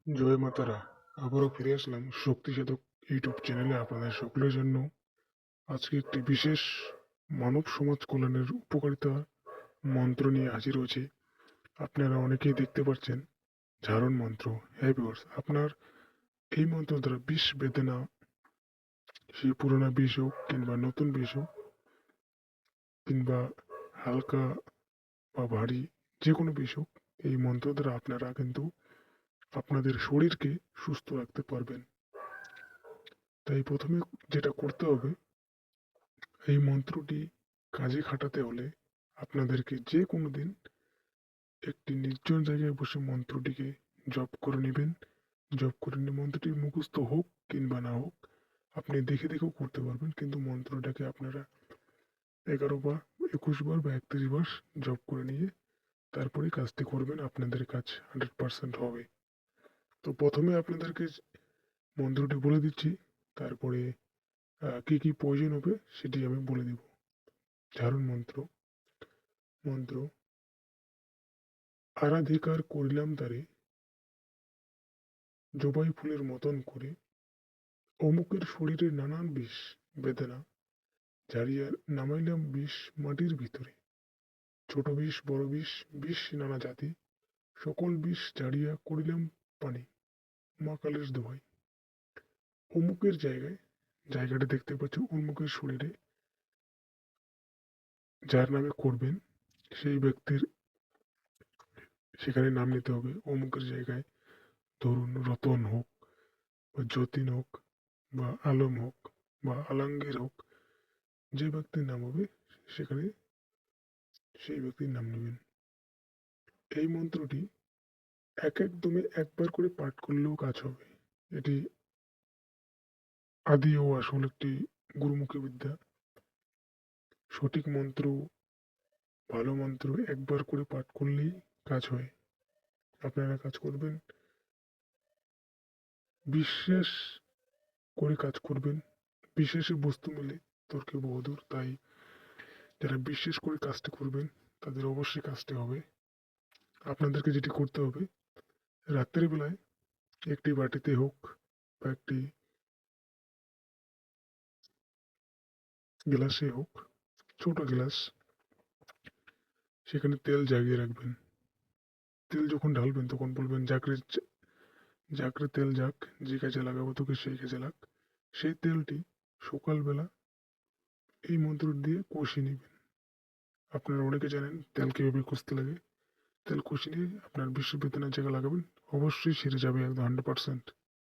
জয় মাতারা। আবারও ফিরে আসলাম শক্তি সাধক ইউটিউব চ্যানেলে আপনাদের সকলের জন্য। আজকে একটি বিশেষ মানব সমাজ কল্যাণের উপকারিতা মন্ত্র নিয়ে হাজির হয়েছে। আপনারা অনেকেই দেখতে পাচ্ছেন ঝাড়ন মন্ত্র। হ্যাঁ ভিউয়ার্স, আপনার এই মন্ত্র দ্বারা বিষ বেদনা, সেই পুরোনো বিষ হোক কিংবা নতুন বিষ হোক কিংবা হালকা বা ভারী যে কোনো বিষ হোক, এই মন্ত্র দ্বারা আপনারা কিন্তু আপনাদের শরীরকে সুস্থ রাখতে পারবেন। তাই প্রথমে যেটা করতে হবে, এই মন্ত্রটি কাজে খাটাতে হলে আপনাদেরকে যে কোনো দিন একটি নির্জন জায়গায় বসে মন্ত্রটিকে জপ করে নেবেন। জপ করে নিয়ে মন্ত্রটি মুখস্থ হোক কিংবা না হোক, আপনি দেখে দেখেও করতে পারবেন, কিন্তু মন্ত্রটাকে আপনারা 11 বার, 21 বার বা 31 বার জপ করে নিয়ে তারপরে কাজটি করবেন। আপনাদের কাজ 100% হবে। তো প্রথমে আপনাদেরকে মন্ত্রটি বলে দিচ্ছি, তারপরে কি কি প্রয়োজন হবে সেটি আমি বলে দেব। ঝাড়ন মন্ত্র। মন্ত্র: আরাধিকার করিলাম তারে, জবাই ফুলের মতন করে, অমুকের শরীরে নানান বিষ বেদনা, ঝাড়িয়া নামাইলাম বিষ মাটির ভিতরে, ছোট বিষ বড় বিষ, বিষ নানা জাতি, সকল বিষ ঝাড়িয়া করিলাম পানি, মা কালের দোহাই। অমুকের জায়গায়, জায়গাটা দেখতে পাচ্ছ, অমুকের শরীরে যার নামে করবেন সেই ব্যক্তির সেখানে নাম নিতে হবে। অমুকের জায়গায় ধরুন রতন হোক বা যতীন হোক বা আলম হোক বা আলমগীর হোক, যে ব্যক্তির নাম হবে সেখানে সেই ব্যক্তির নাম নেবেন। এই মন্ত্রটি একদমে একবার করে পাঠ করলেও কাজ হবে। এটি আদি ও আসল একটি গুরুমুখী বিদ্যা। সঠিক মন্ত্র, ভালো মন্ত্র একবার করে পাঠ করলেই কাজ হয়। আপনারা কাজ করবেন, বিশ্বাস করে কাজ করবেন। বিশ্বাসে বস্তু মেলে তর্কে বহুদূর। তাই যারা বিশ্বাস করে কাজটি করবেন তাদের অবশ্যই কাজটি হবে। আপনাদেরকে যেটি করতে হবে, রাত্রের বেলায় একটি বাটিতে হোক বা একটি গ্লাসে হোক, ছোট গ্লাস, সেখানে তেল জাগিয়ে রাখবেন। তেল যখন ঢালবেন তখন বলবেন, জাকরে তেল যাক, যে কাজে লাগাবো তোকে সেই কাজে লাগ। সেই তেলটি সকালবেলা এই মন্ত্র দিয়ে কষিয়ে নেবেন। আপনারা অনেকে জানেন তেল কিভাবে কষতে লাগে। তেল কষিয়ে নিয়ে আপনার বিশ্ব বেদনার জায়গা লাগাবেন, অবশ্যই সেরে যাবে একদম 100%।